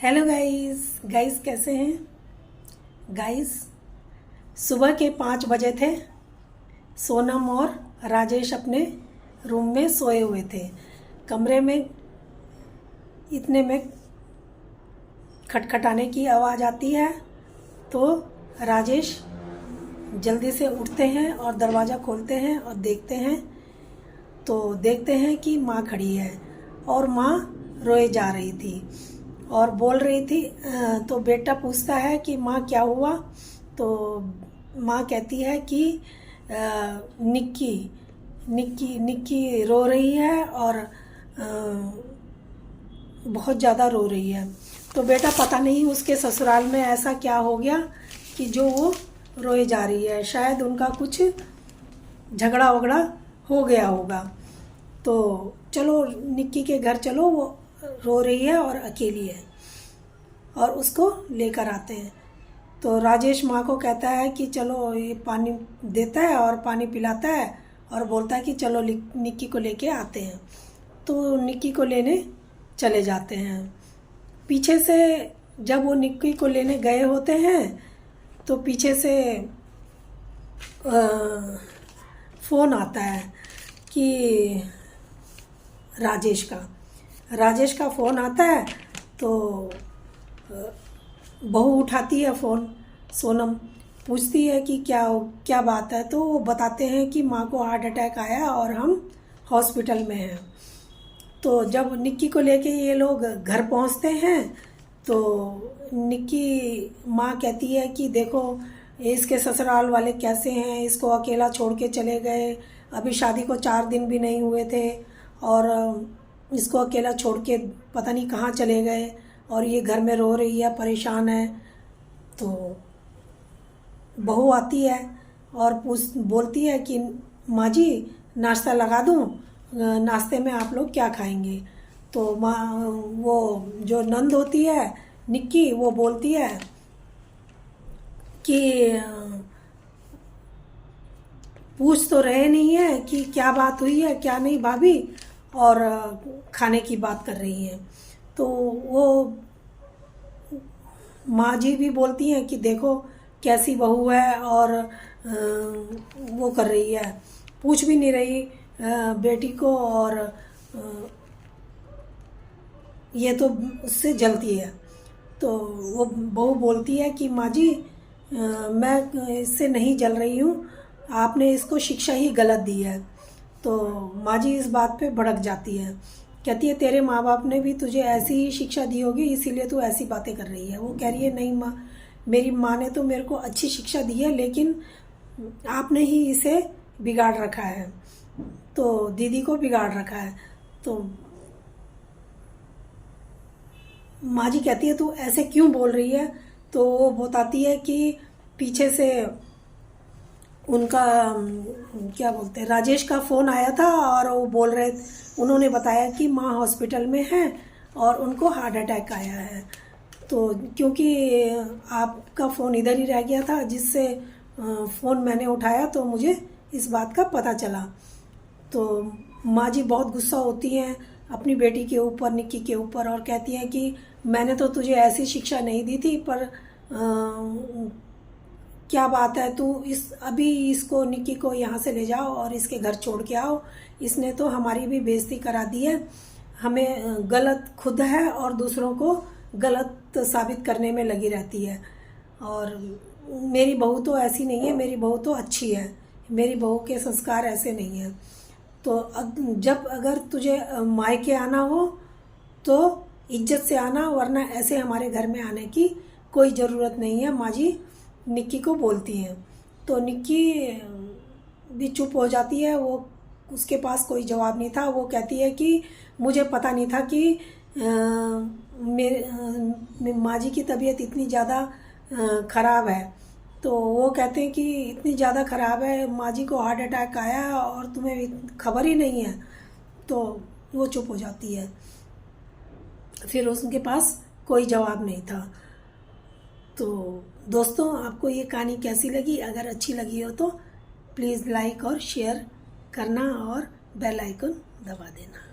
Hello guys कैसे हैं guys. सुबह के 5 बजे थे। सोनम और राजेश अपने रूम में सोए हुए थे। कमरे में इतने में खटखटाने की आवाज़ आती है तो राजेश जल्दी से उठते हैं और दरवाज़ा खोलते हैं और देखते हैं तो देखते हैं कि माँ खड़ी है और माँ रोए जा रही थी और बोल रही थी। तो बेटा पूछता है कि माँ क्या हुआ, तो माँ कहती है कि निक्की निक्की निक्की रो रही है और बहुत ज़्यादा रो रही है। तो बेटा पता नहीं उसके ससुराल में ऐसा क्या हो गया कि जो वो रोए जा रही है, शायद उनका कुछ झगड़ा वगड़ा हो गया होगा। तो चलो निक्की के घर चलो, वो रो रही है और अकेली है, और उसको लेकर आते हैं। तो राजेश माँ को कहता है कि चलो, ये पानी देता है और पानी पिलाता है और बोलता है कि चलो निक्की को लेके आते हैं। तो निक्की को लेने चले जाते हैं। पीछे से जब वो निक्की को लेने गए होते हैं तो पीछे से फ़ोन आता है कि राजेश का फ़ोन आता है। तो बहू उठाती है फ़ोन, सोनम पूछती है कि क्या बात है। तो वो बताते हैं कि माँ को हार्ट अटैक आया और हम हॉस्पिटल में हैं। तो जब निक्की को लेके ये लोग घर पहुँचते हैं तो निक्की माँ कहती है कि देखो इसके ससुराल वाले कैसे हैं, इसको अकेला छोड़ के चले गए, अभी शादी को 4 दिन भी नहीं हुए थे और इसको अकेला छोड़ के पता नहीं कहाँ चले गए और ये घर में रो रही है, परेशान है। तो बहू आती है और बोलती है कि माँ जी नाश्ता लगा दूँ, नाश्ते में आप लोग क्या खाएंगे। तो माँ, वो जो नंद होती है निक्की, वो बोलती है कि पूछ तो रहे नहीं है कि क्या बात हुई है क्या नहीं भाभी, और खाने की बात कर रही हैं। तो वो माँ जी भी बोलती हैं कि देखो कैसी बहू है, और वो कर रही है, पूछ भी नहीं रही बेटी को, और ये तो उससे जलती है। तो वो बहू बोलती है कि माँ जी मैं इससे नहीं जल रही हूँ, आपने इसको शिक्षा ही गलत दी है। तो माँ जी इस बात पे भड़क जाती है, कहती है तेरे माँ बाप ने भी तुझे ऐसी ही शिक्षा दी होगी, इसीलिए तू ऐसी बातें कर रही है। वो कह रही है नहीं माँ, मेरी माँ ने तो मेरे को अच्छी शिक्षा दी है, लेकिन आपने ही इसे बिगाड़ रखा है, तो दीदी को बिगाड़ रखा है। तो माँ जी कहती है तू ऐसे क्यों बोल रही है। तो वो बताती है कि पीछे से उनका क्या बोलते हैं, राजेश का फ़ोन आया था और वो उन्होंने बताया कि माँ हॉस्पिटल में है और उनको हार्ट अटैक आया है। तो क्योंकि आपका फ़ोन इधर ही रह गया था, जिससे फ़ोन मैंने उठाया तो मुझे इस बात का पता चला। तो माँ जी बहुत गुस्सा होती हैं अपनी बेटी के ऊपर, निक्की के ऊपर, और कहती हैं कि मैंने तो तुझे ऐसी शिक्षा नहीं दी थी, पर क्या बात है, तू अभी इसको, निक्की को यहाँ से ले जाओ और इसके घर छोड़ के आओ, इसने तो हमारी भी बेइज्जती करा दी है, हमें गलत खुद है और दूसरों को गलत साबित करने में लगी रहती है। और मेरी बहू तो ऐसी नहीं है, मेरी बहू तो अच्छी है, मेरी बहू के संस्कार ऐसे नहीं हैं। तो जब अगर तुझे मायके आना हो तो इज्जत से आना, वरना ऐसे हमारे घर में आने की कोई ज़रूरत नहीं है, माँ जी निक्की को बोलती हैं। तो निक्की भी चुप हो जाती है, वो उसके पास कोई जवाब नहीं था। वो कहती है कि मुझे पता नहीं था कि मेरे माँ जी की तबीयत इतनी ज़्यादा ख़राब है। तो वो कहते हैं कि इतनी ज़्यादा ख़राब है, माँ जी को हार्ट अटैक आया और तुम्हें खबर ही नहीं है। तो वो चुप हो जाती है, फिर उसके पास कोई जवाब नहीं था। तो दोस्तों, आपको ये कहानी कैसी लगी? अगर अच्छी लगी हो तो प्लीज़ लाइक और शेयर करना और बेल आइकन दबा देना।